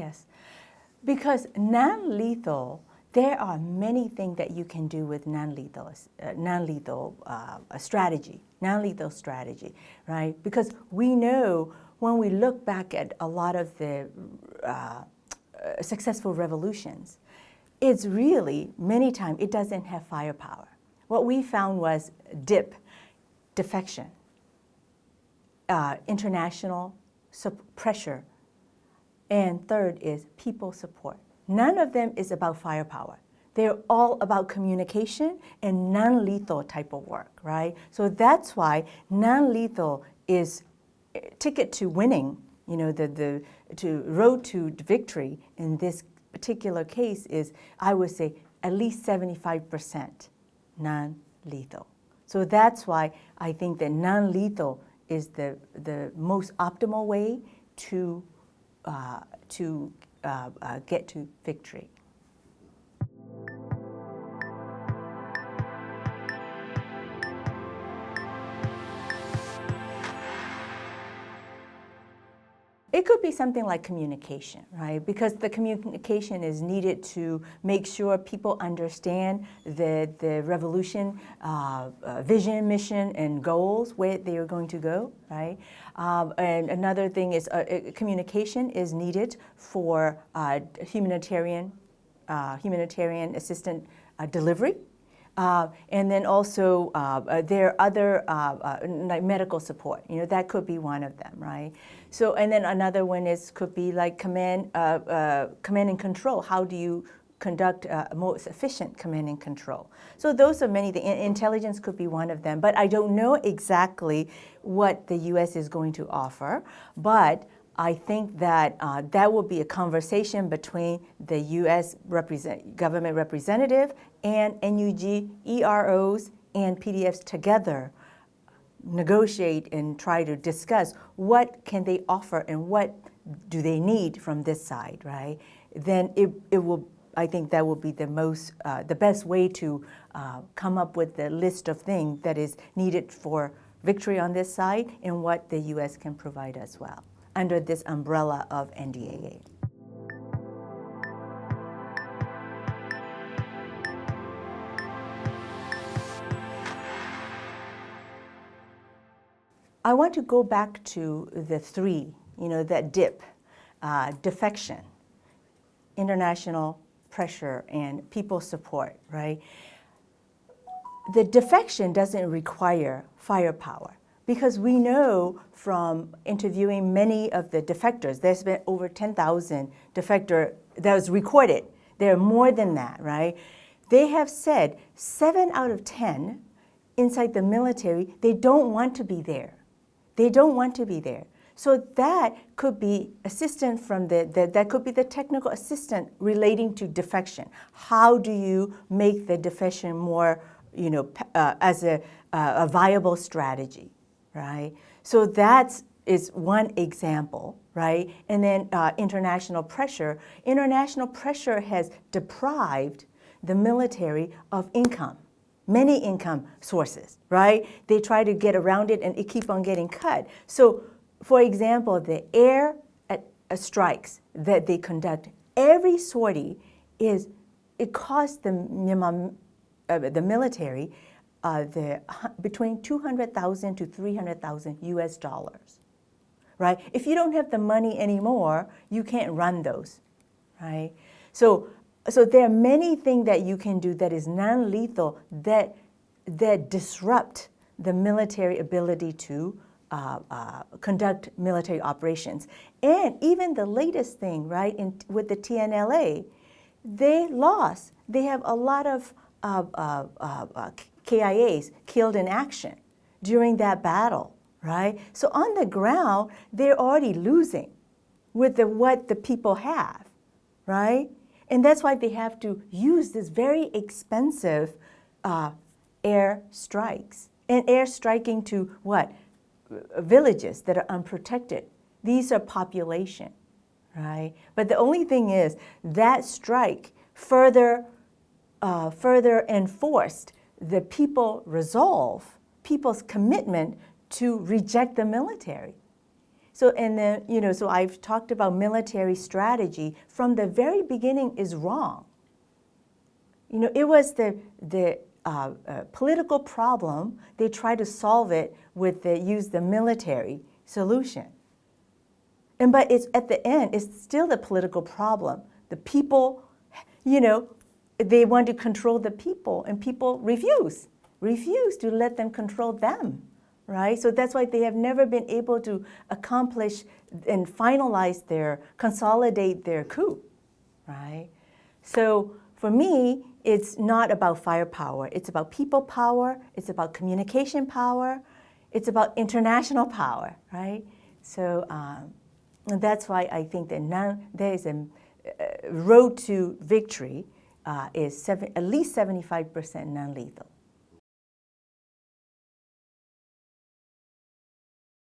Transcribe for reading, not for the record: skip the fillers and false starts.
Yes, because non-lethal, there are many things that you can do with non-lethal strategy, right? Because we know when we look back at a lot of the successful revolutions, it's really, many times, it doesn't have firepower. What we found was defection, international pressure, and third is people support. None of them is about firepower. They're all about communication and non-lethal type of work, right? So that's why non-lethal is ticket to winning, you know, the road to victory in this particular case is, I would say, at least 75% non-lethal. So that's why I think that non-lethal is the most optimal way to get to victory. It could be something like communication, right? Because the communication is needed to make sure people understand the revolution vision, mission, and goals, where they are going to go, right? And another thing is communication is needed for humanitarian assistance delivery. And then also there are other like medical support. You know, that could be one of them, right? So, and then another one could be like command and control. How do you conduct most efficient command and control? So those are many things. Intelligence could be one of them, but I don't know exactly what the U.S. is going to offer. But I think that that will be a conversation between the U.S. government representative and NUG, EROs, and PDFs together, negotiate and try to discuss what can they offer and what do they need from this side, right? Then it will, I think that will be the best way to come up with the list of things that is needed for victory on this side and what the U.S. can provide as well, under this umbrella of NDAA. I want to go back to the three, you know, that defection, international pressure, and people support, right? The defection doesn't require firepower, because we know from interviewing many of the defectors, there's been over 10,000 defectors that was recorded. There are more than that, right? They have said 7 out of 10 inside the military, they don't want to be there. They don't want to be there. So that could be assistance from that could be the technical assistant relating to defection. How do you make the defection more, you know, as a viable strategy? Right? So that is one example, right? And then international pressure. International pressure has deprived the military of income, many income sources, right? They try to get around it and it keeps on getting cut. So, for example, the air strikes that they conduct, every sortie it costs the Myanmar, the military between 200,000 to 300,000 US dollars, right? If you don't have the money anymore, you can't run those, right? So there are many things that you can do that is non-lethal that disrupt the military ability to conduct military operations. And even the latest thing, right, with the TNLA, they lost. They have a lot of KIAs killed in action during that battle, right? So on the ground, they're already losing with what the people have, right? And that's why they have to use this very expensive air strikes. And air striking to what? Villages that are unprotected. These are population, right? But the only thing is that strike further enforced the people's commitment to reject the military. So, and then, you know, so I've talked about military strategy from the very beginning is wrong. You know, it was the political problem. They tried to solve it with use the military solution. But it's at the end, it's still the political problem. The people, you know, they want to control the people, and people refuse to let them control them, right? So that's why they have never been able to accomplish and finalize consolidate their coup, right? So for me, it's not about firepower. It's about people power. It's about communication power. It's about international power, right? So and that's why I think that now there is a road to victory is at least 75% non-lethal.